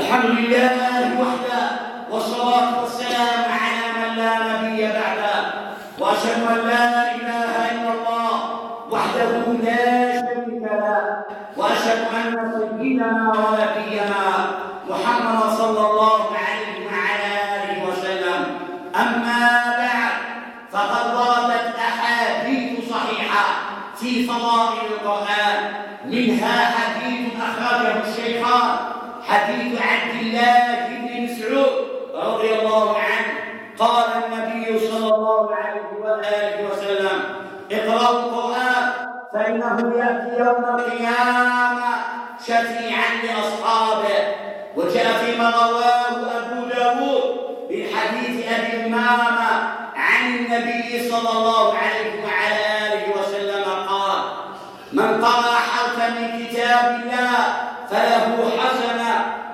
الحمد لله وحده، والصلاة والسلام على من لا نبي بعده، وأشهد أن لا إله إلا الله وحده لا شريك له، وأشهد أن سيدنا ونبينا محمد صلى الله عليه وعلى آله وسلم. أما بعد، فقد وردت أحاديث صحيحة في فضائل القرآن، منها حديث أخرجه الشيخان، حديث عبد الله بن مسعود رضي الله عنه قال النبي صلى الله عليه وآله وسلم: اقرأوا القرآن فإنه يأتي يوم القيامة شفيعا لأصحابه. وجاء فيما رواه أبو داود من حديث أبي أمامة عن النبي صلى الله عليه وعلى آله وسلم قال: من قرأ حرفا من كتاب الله فله حسنة،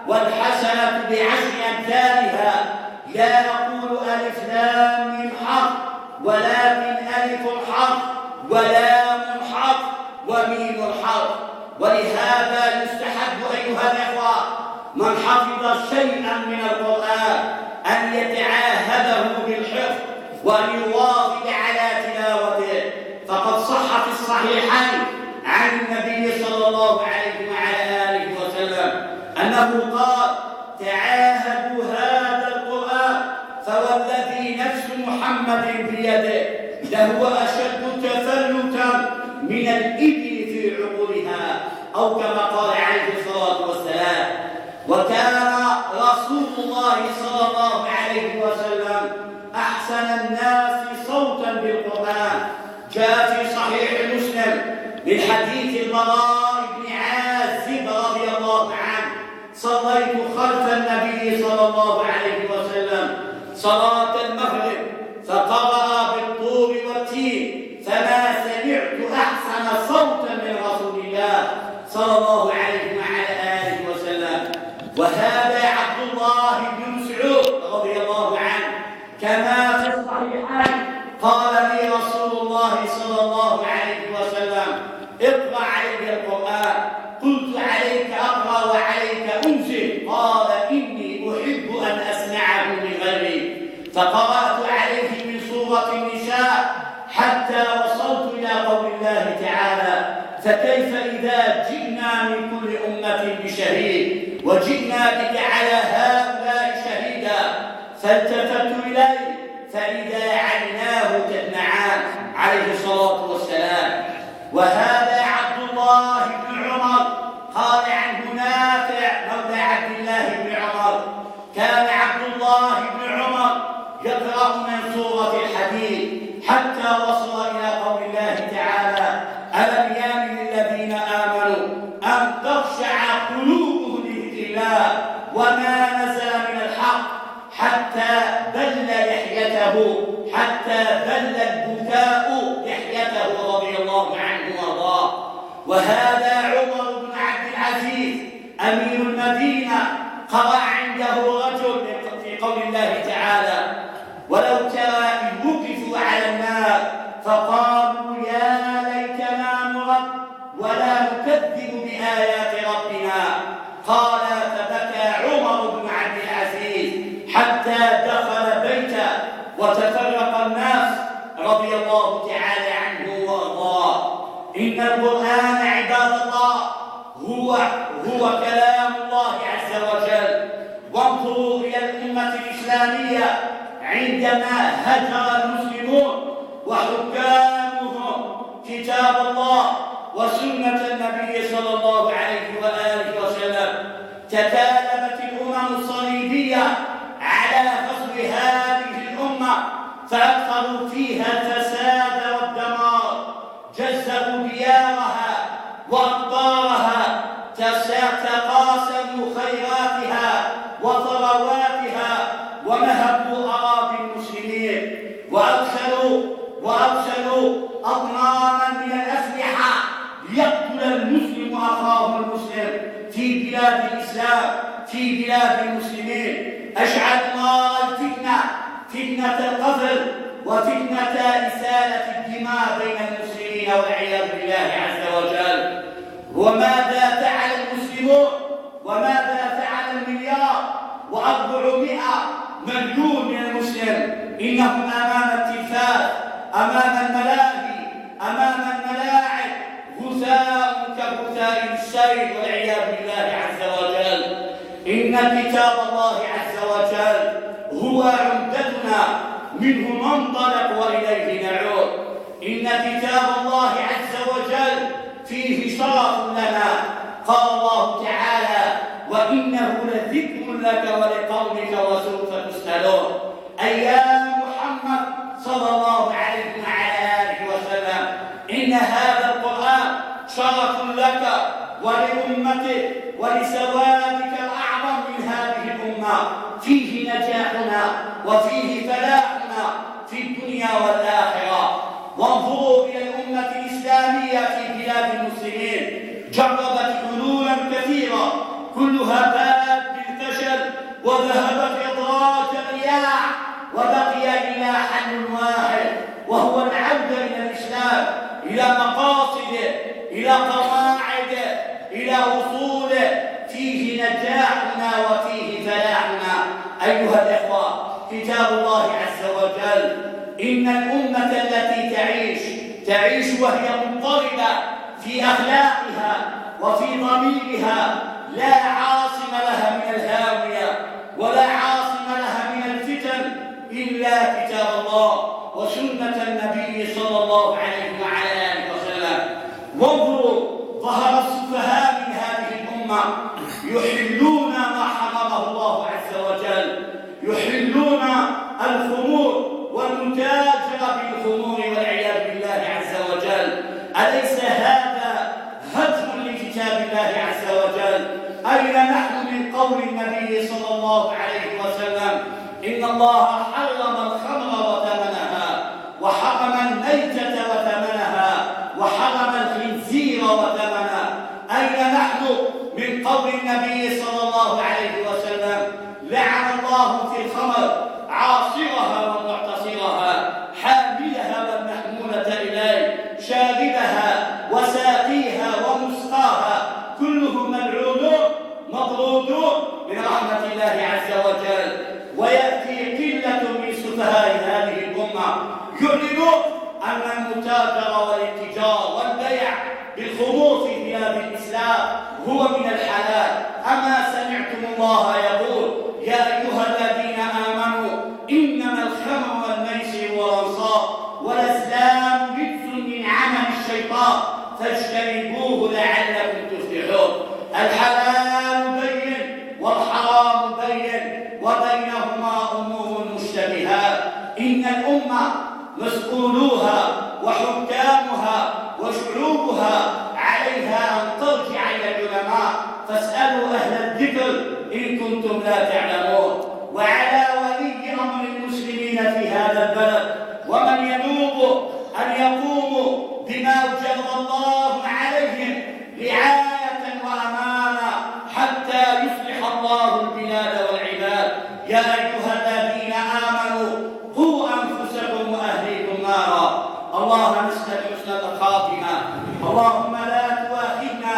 والحسنة بعشر أمثالها، لا نقول ألف لام ميم حرف، ولكن ألف حرف ولام حرف وميم حرف. ولهذا يستحب أيها الإخوة من حفظ شيئا من القرآن أن يتعاهده بالحفظ وأن يواظب على تلاوته، فقد صح في الصحيحين عن النبي صلى الله عليه وعلى آله وسلم أنه قال: تعاهدوا هذا القرآن فوالذي نفس محمد بيده لهو أشد تفلتا من الإبل في عقولها، أو كما قال عليه الصلاة والسلام. وكان رسول الله صلى الله عليه وسلم أحسن الناس صوتا بالقرآن. جاء في صحيح مسلم من حديث البراء بن عازب رضي الله عنه: صليت خلف النبي صلى الله عليه وسلم صلاة المغرب فقرأ بالطور والتين، فما سمعت أحسن صوتا من رسول الله صلى الله عليه وعلى آله وسلم. وهذا عبد الله بن مسعود رضي الله عنه كما في الصحيحين قال لي رسول الله صلى الله عليه وسلم: اقرأ علي القرآن. قلت: عليك أقرأ وعليك أنزل؟ قال: إني أحب أن أسمعه من غيري. فقرأت عليه من سورة النساء حتى وصلت إلى قول الله تعالى: فكيف إذا جئنا من كل أمة بشهيد وجئنا بك على هؤلاء شهيدا. فالتفت إليه فإذا عيناه تدمعان عليه الصلاة والسلام. وهذا عبد الله بن عمر قال عنه نافع مولى عبد الله بن عمر: كان عبد الله بن عمر يقرأ من سورة الحديد حتى وصل إلى قول الله تعالى: ألم يأن للذين آمنوا أن تخشع قلوبهم لذكر الله وما نزل من الحق، حتى بل لحيته، حتى بل البكاء لحيته رضي الله عنه وارضاه. وهذا عمر بن عبد العزيز أمير المدينة قرأ عنده رجل في قول الله تعالى: ولو ترى إذ وقفوا على النار فقالوا يا ليتنا نرد ولا نكذب بآيات ربنا. قال: فبكى عمر بن عبد العزيز حتى دخل بيته وتفرق الناس رضي الله تعالى عنه وارضاه. إن القرآن عباد الله هو كلام الله عز وجل. وانظروا إلى الأمة الإسلامية عندما هجر المسلمون وحكامهم كتاب الله وسنة النبي صلى الله عليه وآله وسلم، تكالبت الأمم الصليبية على فصل هذه الأمة، فأكثروا فيها الفساد والدمار، جزروا ديارها وأقطارها، تقاسموا خيراتها وثرواتها، ونهبوا أراضي المسلمين، وأرسلوا أطنانا من الأسلحة ليقتل المسلم أخاه المسلم في بلاد الإسلام، في بلاد المسلمين. أشعل نار الفتنة، فتنة القتل وفتنة إسالة الدماء بين المسلمين والعياذ بالله عز وجل. وماذا فعل المسلمون؟ وماذا فعل المليار و400 مليون من المسلم إنهم أمام التلفاز، أمام الملاهي، أمام الملاعب غثاء كغثاء السيل والعياذ بالله عز وجل. إن كتاب الله عز وجل هو عمدتنا، منه ننطلق وإليه نعود. إن كتاب الله عز وجل فيه شرف لنا. قال الله تعالى: وإنه لذكر لك ولقومك وسوف تسألون. أي يا محمد صلى الله عليه وعلى آله وسلم، إن هذا القرآن شرف لك ولأمتك ولسوادك الأعظم من هذه الأمة. فيه نجاحنا وفيه فلاحنا في الدنيا والآخرة. وانظروا إلى الأمة الإسلامية في بلاد المسلمين، جربت حلولا كثيرة كلها بات بالفشل وذهبت إدراج الرياح، وبقي إلى حل واحد، وهو العودة إلى الإسلام، إلى مقاصده، إلى قواعده، إلى أصوله. فيه نجاحنا وفيه فلاحنا. أيها الإخوة، كتاب الله عز وجل، إن الأمة التي تعيش وهي مضطربة في أخلاقها وفي ضميرها، لا عاصم لها من الهاوية ولا عاصم لها من الفتن إلا كتاب الله وسنة النبي صلى الله عليه وعلى آله وسلم. وانظروا، ظهر السفهاء من هذه الأمة يحلون ما حرمه الله عز وجل، يحلون الخمور والمتاجرة بالخمور والعياذ بالله عز وجل. أليس هذا هجر لكتاب الله عز وجل؟ أين نحن من قول النبي صلى الله عليه وسلم: إن الله حرم الخمر وثمنها، وحرم الميتة وثمنها، وحرم الخنزير وثمنه. أين نحن من قول النبي صلى الله عليه وسلم: لعن الله في الخمر عاصرها ومعتصرها، حاملها والمحمولة إليه، شاربها وساقيها ومسقاها، كلهم ملعونون مطرودون من رحمة الله عز وجل. ويأتي قلة من سفهاء هذه الأمة يعلنون أن المتاجرة والاتجار والبيع بالخمور في بلاد الإسلام هو من الحلال. أما سمعتم الله يقول: يا أيها الذين آمنوا إنما الخمر والميسر والأنصاب والأزلام رجس من عمل الشيطان فاجتنبوه لعلكم تفلحون. الحلال بين والحرام بين، وبينهما أمور مشتبهات. إن الأمة مسؤولوها وحكامها وشعوبها عليها أن ترجع إلى العلماء، فاسألوا أهل الذكر إن كنتم لا تعلمون. وعلى ولي أمر المسلمين في هذا البلد ومن ينوب أن يقوموا بما أوجب الله عليهم رعاية وأمانة حتى يصلح الله البلاد والعباد. يا أيها الذين آمنوا قوا أنفسكم وأهليكم نارا. اللهم نسأل حسن الخاتمة. اللهم لا تؤاخذنا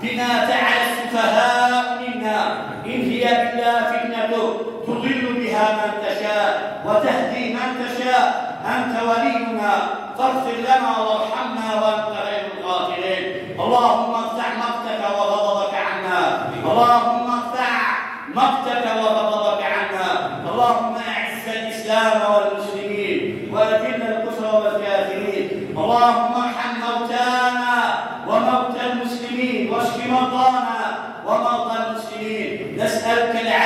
بما فعل السفهاء منا، إن هي إلا فتنة تضل بها من تشاء وتهدي من تشاء. أنت ولينا فاغفر لنا وارحمنا وأنت خير الغافرين. اللهم افتح مقتك وغضبك عنا، اللهم افتح مقتك وغضبك عنا. اللهم أعز الإسلام والمسلمين وأذل الكفر والكافرين. اللهم ارحم موتانا وموتى المسلمين واشف مرضانا ومرضى المسلمين. نسألك العافية